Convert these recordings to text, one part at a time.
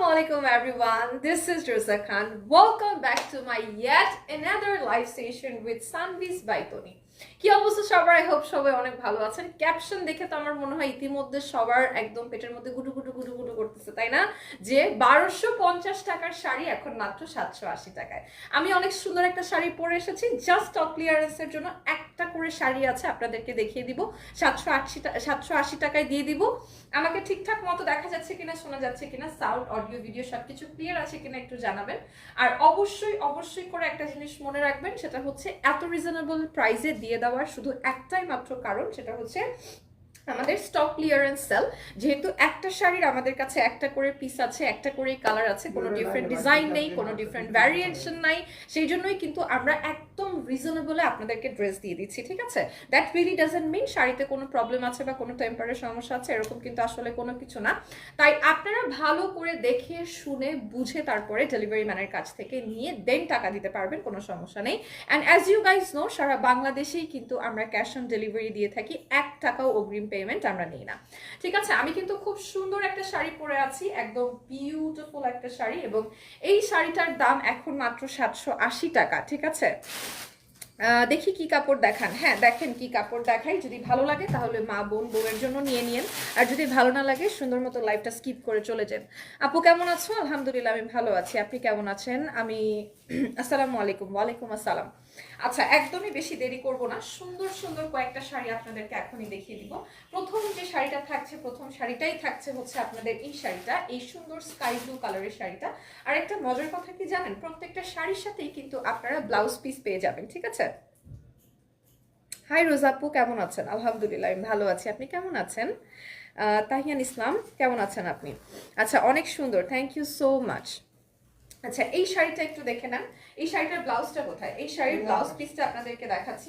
Assalamualaikum everyone, this is Rosa Khan. Welcome back to my yet another live session with Sanviz by Tony. কি অবস্থা সবার? I hope সবাই অনেক ভালো আছেন। ক্যাপশন দেখে তো আমার মনে হয় ইতিমধ্যে সবার একদম পেটের মধ্যে গুটু গুটু গুটু গুটু করতেছে, তাই না? যে 1250 টাকার শাড়ি এখন মাত্র 780 টাকায়। আমি অনেক সুন্দর একটা শাড়ি পরে এসেছি, জাস্ট স্টক ক্লিয়ারেন্সের জন্য একটা করে শাড়ি আছে, আপনাদেরকে দেখিয়ে দিব। 780 টাকায় দিয়ে দিব। আমাকে ঠিকঠাক মতো দেখা যাচ্ছে কিনা, শোনা যাচ্ছে কিনা, সাউন্ড অডিও ভিডিও সবকিছু ক্লিয়ার আছে কিনা একটু জানাবেন। আর অবশ্যই করে একটা জিনিস মনে রাখবেন, সেটা হচ্ছে এত রিজনেবল প্রাইসে দিয়ে দেওয়ার শুধু একটাই মাত্র কারণ, সেটা হচ্ছে আমাদের স্টক ক্লিয়ারেন্স সেল। যেহেতু একটা শাড়ির আমাদের কাছে একটা করে পিস আছে, একটা করে কালার আছে, কোনো ডিফারেন্ট ডিজাইন নেই, কোনো ডিফারেন্ট ভ্যারিয়েশন নাই, সেই জন্যই কিন্তু আমরা একদম রিজনেবলে আপনাদেরকে ড্রেস দিয়ে দিচ্ছি, ঠিক আছে? দ্যাট রিয়েলি ডাজন্ট মিন শাড়িতে কোনো প্রবলেম আছে বা কোনো টেম্পারের সমস্যা আছে, এরকম কিন্তু আসলে কোনো কিছু না। তাই আপনারা ভালো করে দেখে শুনে বুঝে তারপরে ডেলিভারি ম্যানের কাছ থেকে নিয়ে দেন টাকা দিতে পারবেন, কোনো সমস্যা নেই। And as you guys know, সারা বাংলাদেশেই কিন্তু আমরা ক্যাশ অন ডেলিভারি দিয়ে থাকি, 1 টাকাও অগ্রিম পেমেন্ট আমরা নিই না, ঠিক আছে? আমি কিন্তু খুব সুন্দর একটা শাড়ি পরে আছি, একদম বিউটিফুল একটা শাড়ি, এবং এই শাড়িটার দাম এখন মাত্র 780 টাকা, ঠিক আছে? দেখি কি কাপড় দেখান। হ্যাঁ, দেখেন কি কাপড় দেখাই। যদি ভালো লাগে তাহলে মা বোন বউয়ের জন্য নিয়ে নিন, আর যদি ভালো না লাগে সুন্দর মতো লাইভটা স্কিপ করে চলে যান। আপু কেমন আছো? আলহামদুলিল্লাহ আমি ভালো আছি, আপনি কেমন আছেন? আমি আসসালামু আলাইকুম। ওয়ালাইকুম আসসালাম। আচ্ছা, একদমই বেশি দেরি করব না, সুন্দর কয়েকটা শাড়ি আপনাদেরকে এখনই দেখিয়ে দিব। প্রথম যে শাড়িটা থাকছে, প্রথম শাড়িটাই থাকছে হচ্ছে আপনাদের এই শাড়িটা, এই সুন্দর স্কাই ব্লু কালারের শাড়িটা। আর একটা মজার কথা কি জানেন, প্রত্যেকটা শাড়ির সাথেই কিন্তু আপনারা ব্লাউজ পিস পেয়ে যাবেন, ঠিক আছে? হাই রোজাপু, কেমন আছেন? আলহামদুলিল্লাহ আমি ভালো আছি, আপনি কেমন আছেন? তাহিয়ান ইসলাম, কেমন আছেন আপনি? আচ্ছা, অনেক সুন্দর, থ্যাংক ইউ সো মাচ। আচ্ছা, এই শাড়িটা একটু দেখে নেন। এই শাড়িটার ব্লাউজটা কোথায়? এই শাড়ির ব্লাউজ পিসটা আপনাদেরকে দেখাচ্ছি,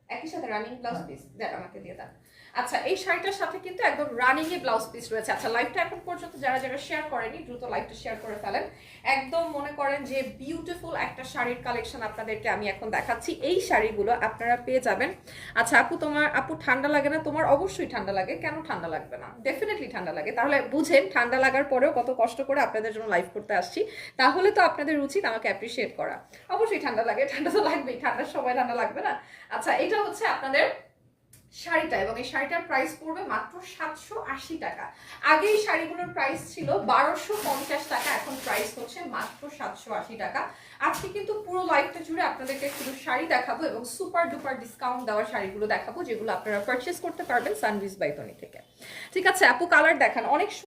একই সাথে রানিং ব্লাউজ পিস দেন, আমাকে দিয়ে দেন। আচ্ছা, এই শাড়িটার সাথে কিন্তু একদম রানিং এ ব্লাউজ পিস রয়েছে। আচ্ছা, লাইভটা এখন পর্যন্ত যারা শেয়ার করেনি দ্রুত লাইভটা শেয়ার করে ফেলেন। একদম মনে করেন যে বিউটিফুল একটা শাড়ির কালেকশন আপনাদেরকে আমি এখন দেখাচ্ছি। এই শাড়িগুলো আপনারা পেয়ে যাবেন। আচ্ছা আপু ঠান্ডা লাগে না? তোমার অবশ্যই ঠান্ডা লাগে, কেন ঠান্ডা লাগবে না? ডেফিনেটলি ঠান্ডা লাগে। তাহলে বুঝেন ঠান্ডা লাগার পরেও কত কষ্ট করে আপনাদের জন্য লাইভ করতে আসছি। তাহলে তো আপনাদের উচিত আমাকে অ্যাপ্রিসিয়েট করা। অবশ্যই ঠান্ডা লাগে, ঠান্ডা তো লাগবেই, ঠান্ডার সময় ঠান্ডা লাগবে না? আচ্ছা, এটা হচ্ছে আপনাদের শাড়িটা, এবং এই শাড়িটার প্রাইস পড়বে মাত্র 780 টাকা। আগে এই শাড়িগুলোর প্রাইস ছিল 1250 টাকা, এখন প্রাইস হচ্ছে মাত্র 780 টাকা। আজকে কিন্তু পুরো লাইভটা জুড়ে আপনাদেরকে শুধু শাড়ি দেখাবো এবং সুপার ডুপার ডিসকাউন্ট দেওয়া শাড়িগুলো দেখাবো, যেগুলো আপনারা পারচেস করতে পারবেন সানভিজ বাই টনি থেকে, ঠিক আছে? আপু কালার দেখান, অনেক